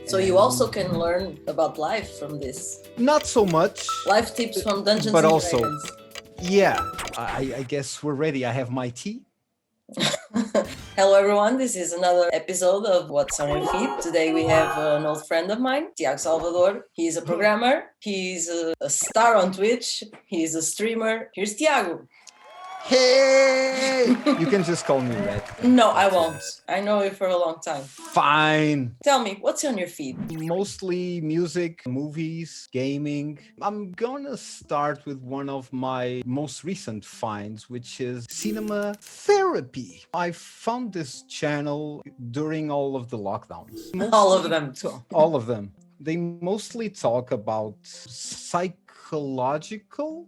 So you also can learn about life from this. Not so much. Life tips from Dungeons But and also, Dragons. yeah, I guess we're ready. I have my tea. Hello everyone, this is another episode of What's on Your Feed. Today we have an old friend of mine, Tiago Salvador. He's a programmer, he's a star on Twitch, he's a streamer. Here's Tiago. Hey! You can just call me Red. No, I won't. I know you for a long time. Fine. Tell me, what's on your feed? Mostly music, movies, gaming. I'm gonna start with one of my most recent finds, which is Cinema Therapy. I found this channel during all of the lockdowns. All of them. All of them. They mostly talk about psychological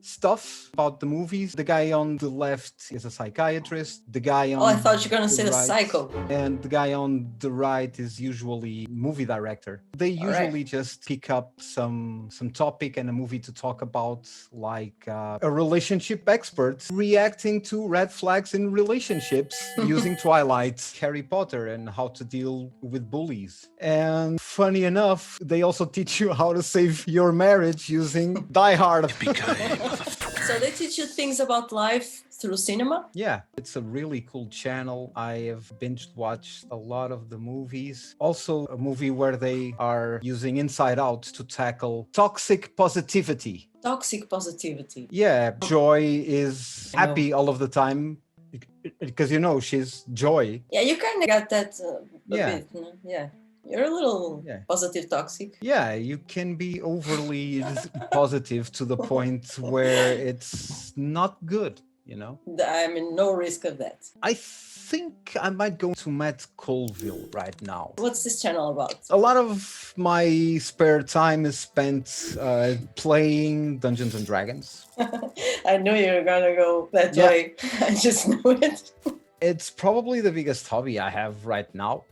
stuff about the movies. The guy on the left is a psychiatrist. The guy on I thought you were going to say the the right, psycho. And the guy on the right is usually movie director. They usually just pick up some topic and a movie to talk about, like a relationship expert reacting to red flags in relationships using Twilight, Harry Potter, and how to deal with bullies. And funny enough, they also teach you how to save your marriage using Die Hard. So they teach you things about life through cinema? Yeah, it's a really cool channel. I have binge watched a lot of the movies. Also a movie where they are using Inside Out to tackle toxic positivity. Toxic positivity. Yeah, Joy is happy all of the time because, you know, she's Joy. Yeah, you kind of got that a bit. No? Yeah. You're a little positive toxic. Yeah, you can be overly positive to the point where it's not good, you know? I'm in no risk of that. I think I might go to Matt Colville right now. What's this channel about? A lot of my spare time is spent playing Dungeons and Dragons. I knew you were going to go that way. I just knew it. It's probably the biggest hobby I have right now.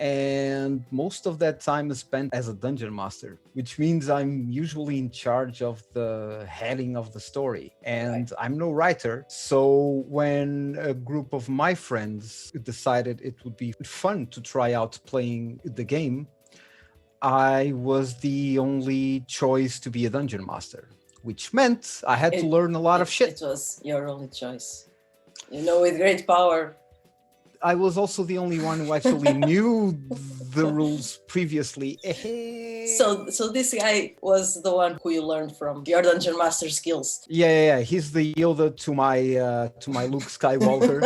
And most of that time is spent as a dungeon master, which means I'm usually in charge of the heading of the story. And I'm no writer. So when a group of my friends decided it would be fun to try out playing the game, I was the only choice to be a dungeon master, which meant I had to learn a lot of shit. It was your only choice. You know, with great power. I was also the only one who actually knew the rules previously. So this guy was the one who you learned from your dungeon master skills. Yeah. He's the Yoda to my Luke Skywalker.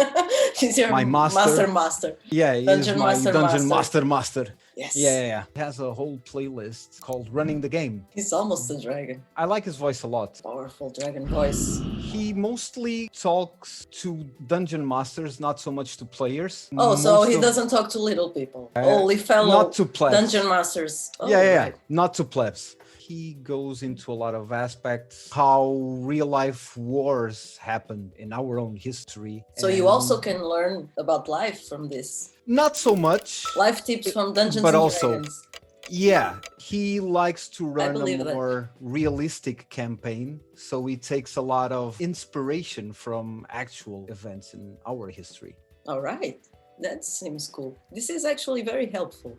He's your my master. Yeah, he's my dungeon master. Yes. Yeah. He has a whole playlist called Running the Game. He's almost a dragon. I like his voice a lot. Powerful dragon voice. He mostly talks to dungeon masters, not so much to players. Oh, so he doesn't talk to little people. Only fellow not to plebs. Dungeon masters. Oh, yeah. Not to plebs. He goes into a lot of aspects, how real life wars happen in our own history. So you also can learn about life from this. Not so much. Life tips from Dungeons but and also, Dragons. Yeah, he likes to run a that. more realistic campaign. So he takes a lot of inspiration from actual events in our history. All right. That seems cool. This is actually very helpful.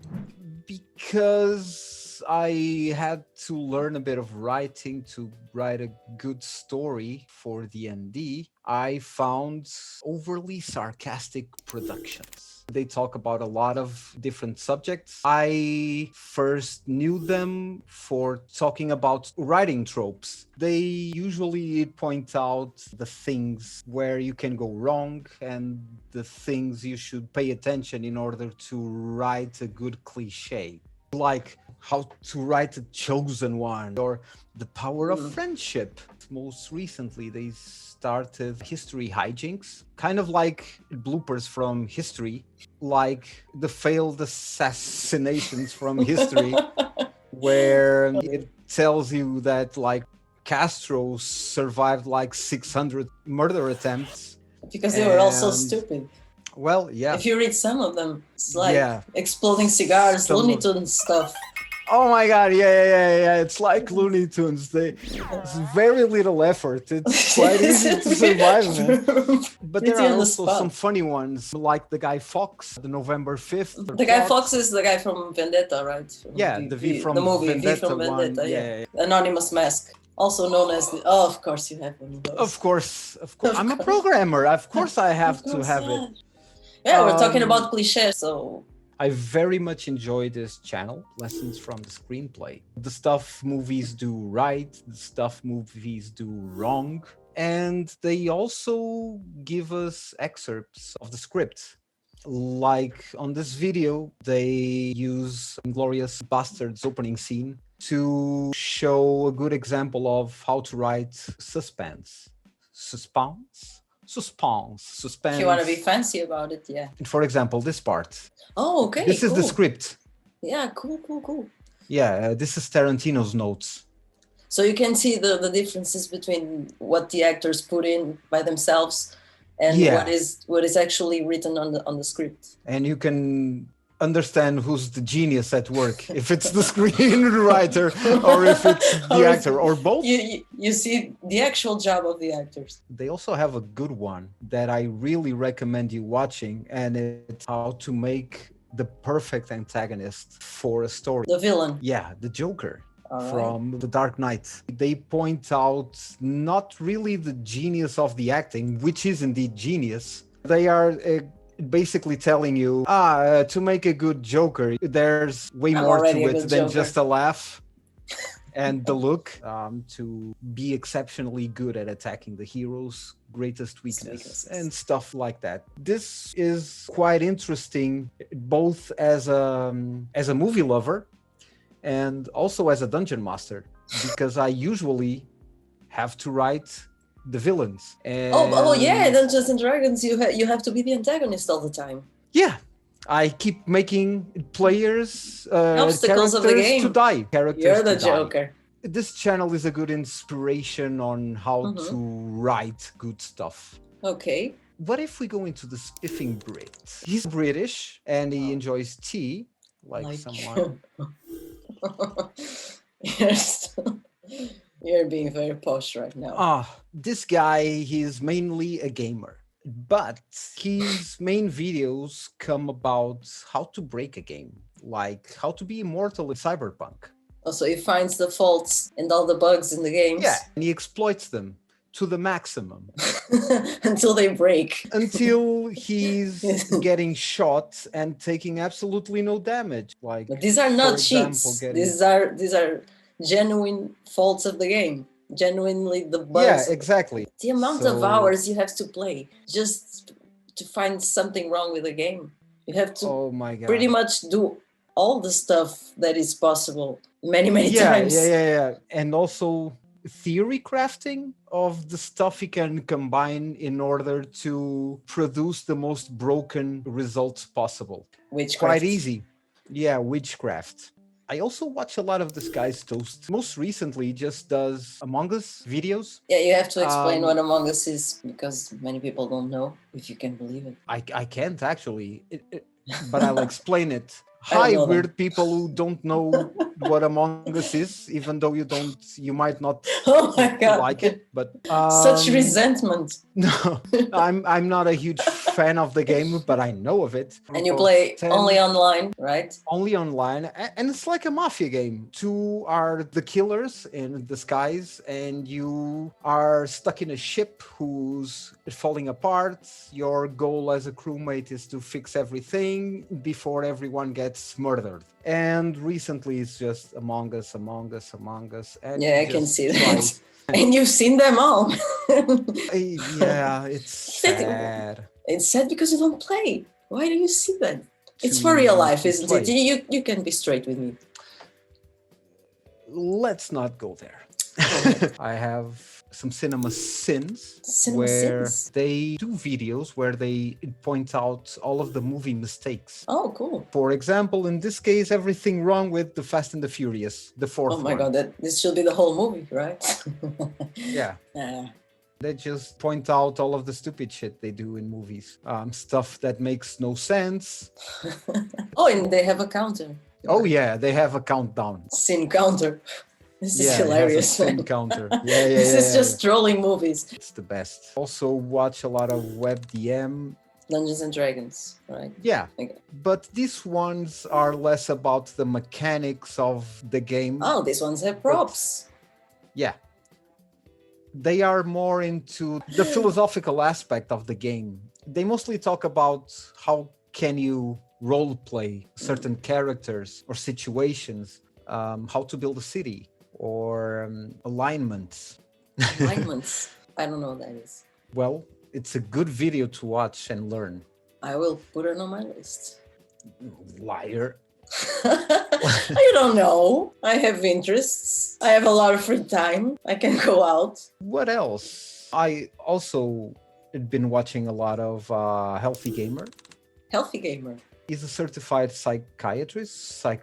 Because I had to learn a bit of writing to write a good story for D&D, I found overly sarcastic productions. They talk about a lot of different subjects. I first knew them for talking about writing tropes. They usually point out the things where you can go wrong and the things you should pay attention in order to write a good cliche. Like how to write a chosen one or the power of friendship. Most recently, they started history hijinks, kind of like bloopers from history, like the failed assassinations from history, where it tells you that like Castro survived like 600 murder attempts. Because they were all so stupid. Well, yeah. If you read some of them, it's like exploding cigars, Looney Tunes stuff. Oh my god, yeah. It's like Looney Tunes. It's very little effort. It's quite easy to survive, man. But there Pretty are on the also some spot. funny ones, like the guy Fox, the November 5th The guy plot. Fox is the guy from Vendetta, right? From Yeah, the V the from movie V Vendetta from one. Vendetta, yeah. Yeah. Anonymous Mask, also known as the. Oh, of course you have one of those. Of course. Of I'm a course. programmer. Of course I have Of to course, have yeah. it. Yeah, we're talking about cliches, so I very much enjoy this channel, Lessons from the Screenplay. The stuff movies do right, the stuff movies do wrong, and they also give us excerpts of the script. Like on this video, they use Inglourious Bastards opening scene to show a good example of how to write suspense. Suspense? if you want to be Suspense. fancy about it, yeah. For example, this part. Oh, okay, This is cool. the script. Yeah, cool. Yeah, this is Tarantino's notes. So you can see the differences between what the actors put in by themselves and Yeah. what is actually written on the script. And you can understand who's the genius at work, if it's the screenwriter or if it's the actor or both. You see the actual job of the actors. They also have a good one that I really recommend you watching, and it's how to make the perfect antagonist for a story. The villain. Yeah, the Joker. All From The Dark Knight. They point out not really the genius of the acting, which is indeed genius. They are basically telling you, to make a good Joker, there's way more to it than just a laugh and the look, to be exceptionally good at attacking the hero's greatest weakness and stuff like that. This is quite interesting, both as a movie lover and also as a dungeon master, because I usually have to write the villains. And oh yeah, Dungeons and Dragons, you have to be the antagonist all the time. Yeah, I keep making players obstacles of the game to die. Characters You're the to die. Joker. This channel is a good inspiration on how to write good stuff. Okay. What if we go into the Spiffing Brit? He's British and he enjoys tea, like someone. You're being very posh right now. This guy, he's mainly a gamer, but his main videos come about how to break a game, like how to be immortal in Cyberpunk. So he finds the faults and all the bugs in the games. Yeah, and he exploits them to the maximum. Until they break. Until he's getting shot and taking absolutely no damage. Like, but these are not cheats. These are genuine faults of the game. Genuinely the bugs. Yeah, exactly. The amount of hours you have to play just to find something wrong with the game. You have to pretty much do all the stuff that is possible many times. Yeah. And also theory crafting of the stuff you can combine in order to produce the most broken results possible. Witchcraft. Quite easy. Yeah, witchcraft. I also watch a lot of this guy's Toast. Most recently, he just does Among Us videos. Yeah, you have to explain what Among Us is, because many people don't know, if you can believe it. I can't actually, but I'll explain it. Hi, weird people who don't know what Among Us is, even though you might not like it. But such resentment. No, I'm not a huge fan of the game, but I know of it. And you play only online, right? Only online, and it's like a mafia game. Two are the killers in disguise, and you are stuck in a ship who's falling apart. Your goal as a crewmate is to fix everything before everyone gets murdered. And recently it's just Among Us. And yeah, I can see that. And you've seen them all. Yeah, it's sad. It's sad because you don't play. Why do you see that? It's for real life, isn't it? You can be straight with me. Let's not go there. I have some CinemaSins where they do videos where they point out all of the movie mistakes. Oh, cool. For example, in this case, everything wrong with The Fast and the Furious, the fourth one. Oh my God, this should be the whole movie, right? Yeah. They just point out all of the stupid shit they do in movies. Stuff that makes no sense. Oh, and they have a counter. Oh yeah, they have a countdown. Sin counter. This is Yeah, it has a hilarious, sin man. counter. Yeah, This is yeah. just trolling movies. It's the best. Also watch a lot of WebDM. Dungeons and Dragons, right? Yeah, Okay. but these ones are less about the mechanics of the game. Oh, these ones have props. Yeah. They are more into the philosophical aspect of the game. They mostly talk about how can you role play certain characters or situations, how to build a city or alignments. Alignments. I don't know what that is. Well, it's a good video to watch and learn. I will put it on my list. Liar. I don't know. I have interests. I have a lot of free time. I can go out. What else? I also had been watching a lot of Healthy Gamer. Healthy Gamer. He's a certified psychiatrist, I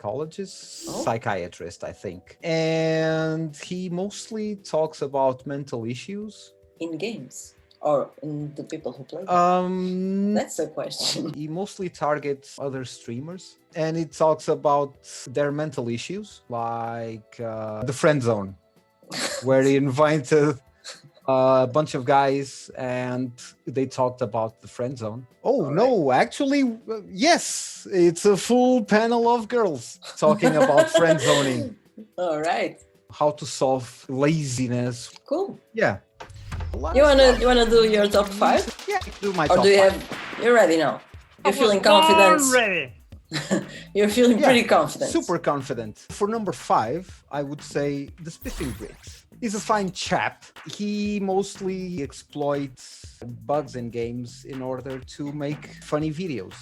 think. And he mostly talks about mental issues. In games? Or in the people who play? That's the question. He mostly targets other streamers. And he talks about their mental issues, like the friend zone, where he invited a bunch of guys and they talked about the friend zone. Oh, all no, right. Actually, yes, it's a full panel of girls talking about friend zoning. All right. How to solve laziness. Wanna do your top 5? Yeah, do my top 5. You're ready now? You're feeling confident? Ready. You're feeling pretty confident. Super confident. For number 5, I would say the Spiffing Brit. He's a fine chap. He mostly exploits bugs in games in order to make funny videos.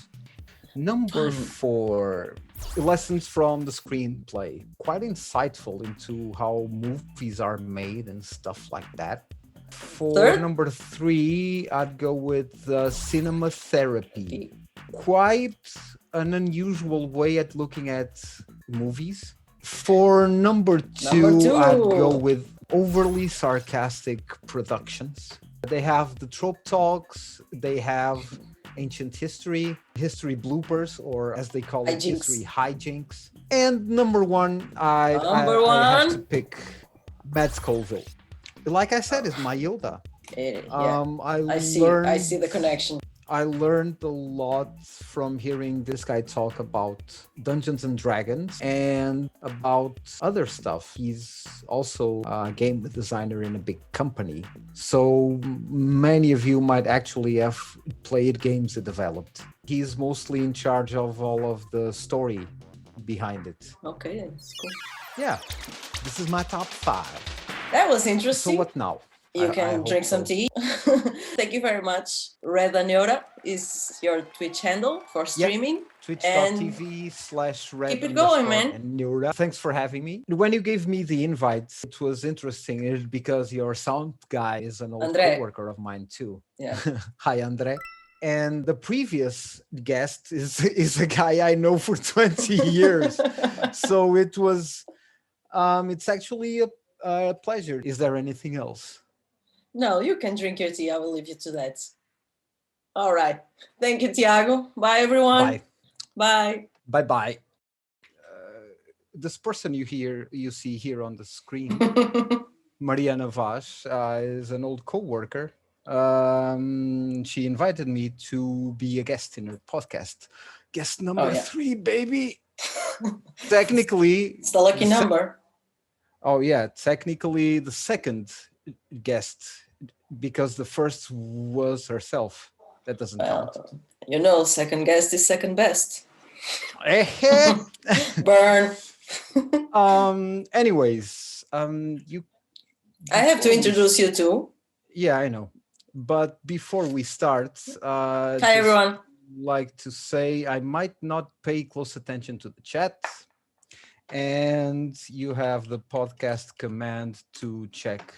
Number 4, lessons from the screenplay. Quite insightful into how movies are made and stuff like that. For number 3, I'd go with cinema therapy. Quite an unusual way at looking at movies. For number 2, I'd go with overly sarcastic productions. They have the trope talks, they have ancient history bloopers, or as they call it, history hijinks. And number 1, I have to pick Matt Colville. Like I said, it's my Yoda. I see the connection. I learned a lot from hearing this guy talk about Dungeons and Dragons and about other stuff. He's also a game designer in a big company. So many of you might actually have played games he developed. He's mostly in charge of all of the story behind it. Okay, that's cool. Yeah, this is my top 5. That was interesting. So what now? You can drink some tea. Thank you very much. Red Anora is your Twitch handle for streaming. Yep. Twitch.tv/Red. Keep it going, man. Anora. Thanks for having me. When you gave me the invite, it was interesting because your sound guy is an old coworker of mine too. Yeah. Hi, Andre. And the previous guest is a guy I know for 20 years. So it was, it's actually a pleasure. Is there anything else? No, you can drink your tea. I will leave you to that. All right. Thank you, Tiago. Bye, everyone. Bye. Bye. Bye-bye. This person you see here on the screen, Mariana Vaz, is an old co-worker. She invited me to be a guest in her podcast. Guest number 3, baby. Technically, it's the lucky number. Oh yeah, technically the second guest, because the first was herself. That doesn't count. Second guest is second best. Burn. Anyways, I have to introduce you too. Yeah, I know. But before we start, hi everyone. Like to say I might not pay close attention to the chat. And you have the podcast command to check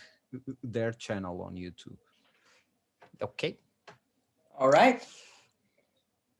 their channel on YouTube. Okay. All right.